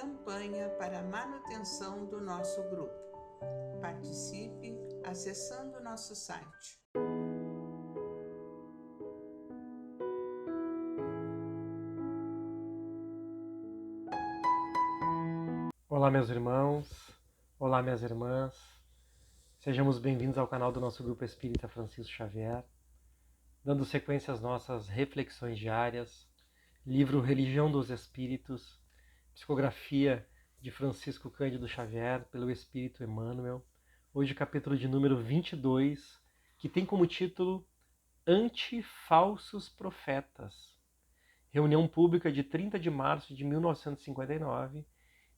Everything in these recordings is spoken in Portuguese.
campanha para a manutenção do nosso grupo. Participe acessando nosso site. Olá, meus irmãos, olá, minhas irmãs, sejamos bem-vindos ao canal do nosso Grupo Espírita Francisco Xavier, dando sequência às nossas reflexões diárias, livro Religião dos Espíritos, psicografia de Francisco Cândido Xavier, pelo Espírito Emmanuel, hoje capítulo de número 22, que tem como título Anti-Falsos Profetas, reunião pública de 30 de março de 1959,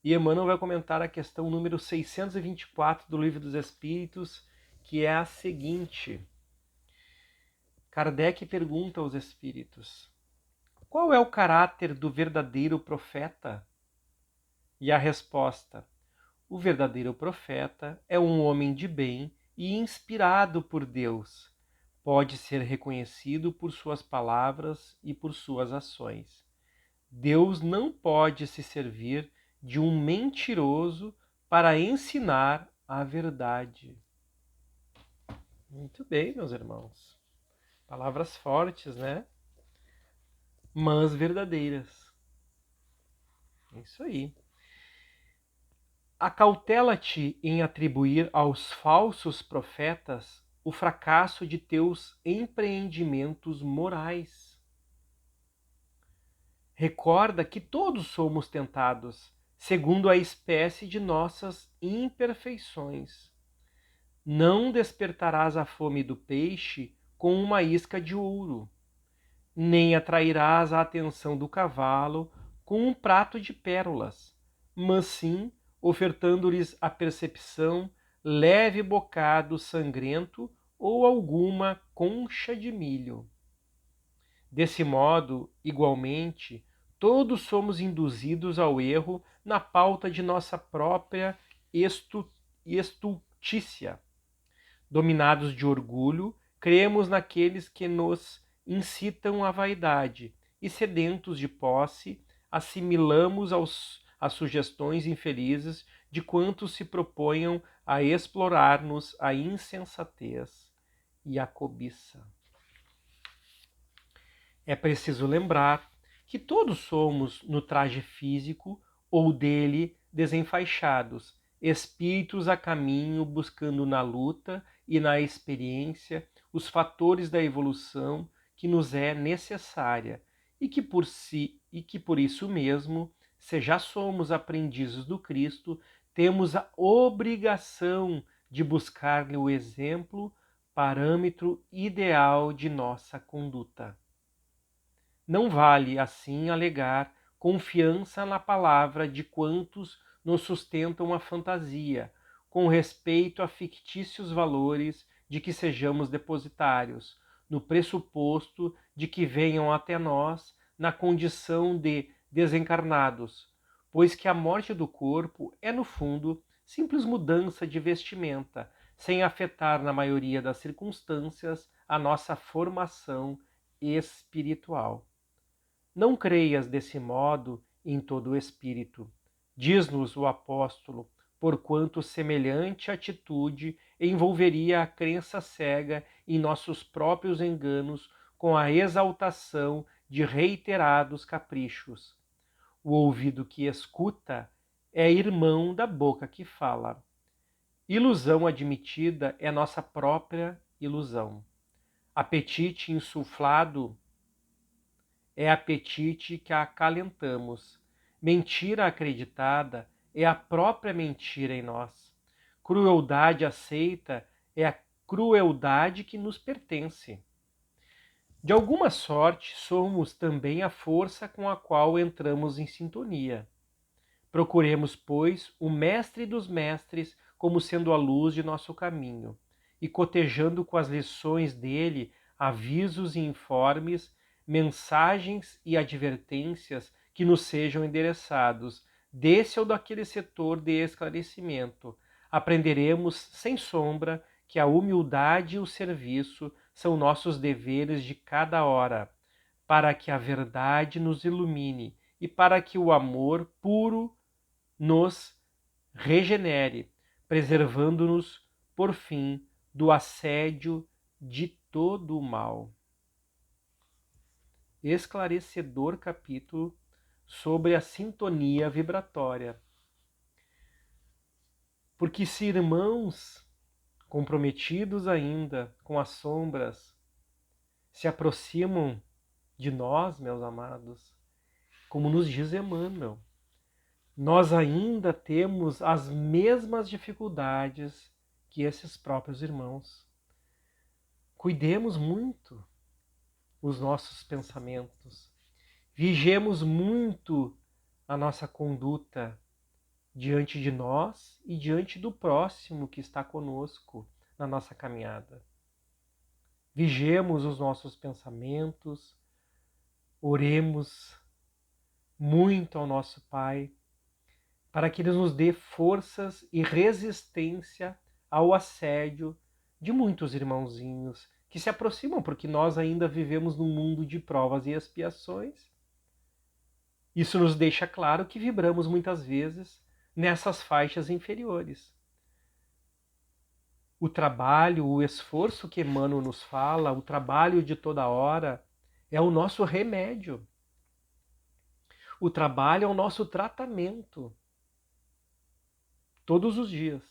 e Emmanuel vai comentar a questão número 624 do Livro dos Espíritos, que é a seguinte. Kardec pergunta aos espíritos: qual é o caráter do verdadeiro profeta? E a resposta: o verdadeiro profeta é um homem de bem e inspirado por Deus. Pode ser reconhecido por suas palavras e por suas ações. Deus não pode se servir de um mentiroso para ensinar a verdade. Muito bem, meus irmãos. Palavras fortes, né? Mas verdadeiras. É isso aí. Acautela-te em atribuir aos falsos profetas o fracasso de teus empreendimentos morais. Recorda que todos somos tentados, segundo a espécie de nossas imperfeições. Não despertarás a fome do peixe com uma isca de ouro, nem atrairás a atenção do cavalo com um prato de pérolas, mas sim ofertando-lhes a percepção, leve bocado sangrento ou alguma concha de milho. Desse modo, igualmente, todos somos induzidos ao erro na pauta de nossa própria estultícia. Dominados de orgulho, cremos naqueles que nos incitam à vaidade e, sedentos de posse, assimilamos às sugestões infelizes de quantos se proponham a explorar-nos a insensatez e a cobiça. É preciso lembrar que todos somos, no traje físico ou dele desenfaixados, espíritos a caminho buscando na luta e na experiência os fatores da evolução que nos é necessária e que por isso mesmo, se já somos aprendizes do Cristo, temos a obrigação de buscar-lhe o exemplo, parâmetro ideal de nossa conduta. Não vale, assim, alegar confiança na palavra de quantos nos sustentam a fantasia, com respeito a fictícios valores de que sejamos depositários, no pressuposto de que venham até nós na condição de desencarnados, pois que a morte do corpo é, no fundo, simples mudança de vestimenta, sem afetar, na maioria das circunstâncias, a nossa formação espiritual. Não creias desse modo em todo o espírito. Diz-nos o apóstolo, porquanto semelhante atitude envolveria a crença cega em nossos próprios enganos com a exaltação de reiterados caprichos. O ouvido que escuta é irmão da boca que fala. Ilusão admitida é nossa própria ilusão. Apetite insuflado é apetite que acalentamos. Mentira acreditada é a própria mentira em nós. Crueldade aceita é a crueldade que nos pertence. De alguma sorte, somos também a força com a qual entramos em sintonia. Procuremos, pois, o mestre dos mestres como sendo a luz de nosso caminho, e cotejando com as lições dele avisos e informes, mensagens e advertências que nos sejam endereçados desse ou daquele setor de esclarecimento, aprenderemos, sem sombra, que a humildade e o serviço são nossos deveres de cada hora, para que a verdade nos ilumine e para que o amor puro nos regenere, preservando-nos, por fim, do assédio de todo o mal. Esclarecedor capítulo sobre a sintonia vibratória. Porque se irmãos comprometidos ainda com as sombras se aproximam de nós, meus amados, como nos diz Emmanuel, nós ainda temos as mesmas dificuldades que esses próprios irmãos. Cuidemos muito os nossos pensamentos, vigiemos muito a nossa conduta diante de nós e diante do próximo que está conosco na nossa caminhada. Vigiemos os nossos pensamentos, oremos muito ao nosso Pai, para que Ele nos dê forças e resistência ao assédio de muitos irmãozinhos que se aproximam, porque nós ainda vivemos num mundo de provas e expiações. Isso nos deixa claro que vibramos muitas vezes nessas faixas inferiores. O trabalho, o esforço que Emmanuel nos fala, o trabalho de toda hora, é o nosso remédio. O trabalho é o nosso tratamento. Todos os dias.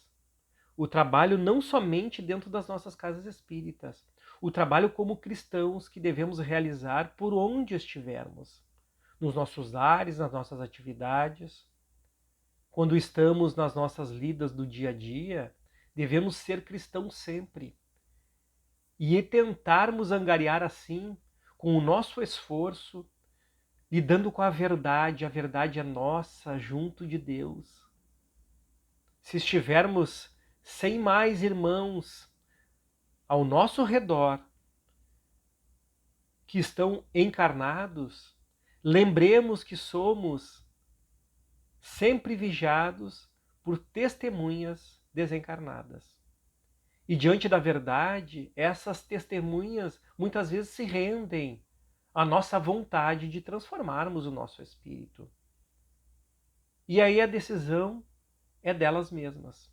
O trabalho não somente dentro das nossas casas espíritas. O trabalho como cristãos que devemos realizar por onde estivermos. Nos nossos lares, nas nossas atividades. Quando estamos nas nossas lidas do dia a dia, devemos ser cristãos sempre. E tentarmos angariar assim, com o nosso esforço, lidando com a verdade é nossa, junto de Deus. Se estivermos sem mais irmãos ao nosso redor que estão encarnados, lembremos que somos sempre vigiados por testemunhas desencarnadas. E diante da verdade, essas testemunhas muitas vezes se rendem à nossa vontade de transformarmos o nosso espírito. E aí a decisão é delas mesmas.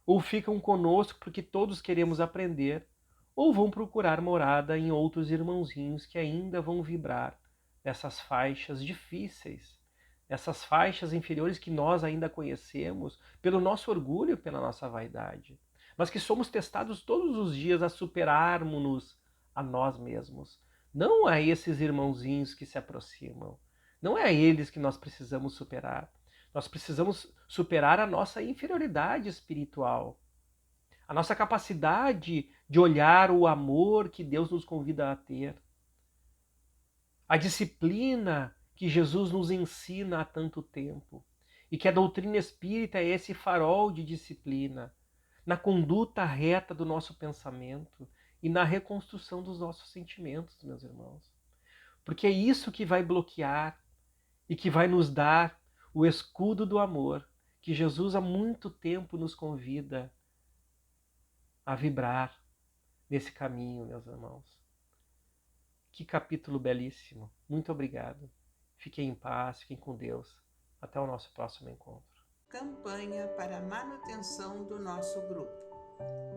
Ou ficam conosco porque todos queremos aprender, ou vão procurar morada em outros irmãozinhos que ainda vão vibrar nessas faixas difíceis, essas faixas inferiores que nós ainda conhecemos pelo nosso orgulho, pela nossa vaidade, mas que somos testados todos os dias a superarmos-nos a nós mesmos. Não a esses irmãozinhos que se aproximam. Não é a eles que nós precisamos superar. Nós precisamos superar a nossa inferioridade espiritual, a nossa capacidade de olhar o amor que Deus nos convida a ter, a disciplina que Jesus nos ensina há tanto tempo, e que a doutrina espírita é esse farol de disciplina, na conduta reta do nosso pensamento e na reconstrução dos nossos sentimentos, meus irmãos. Porque é isso que vai bloquear e que vai nos dar o escudo do amor que Jesus há muito tempo nos convida a vibrar nesse caminho, meus irmãos. Que capítulo belíssimo. Muito obrigado. Fiquem em paz, fiquem com Deus. Até o nosso próximo encontro. Campanha para a manutenção do nosso grupo.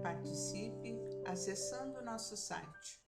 Participe acessando nosso site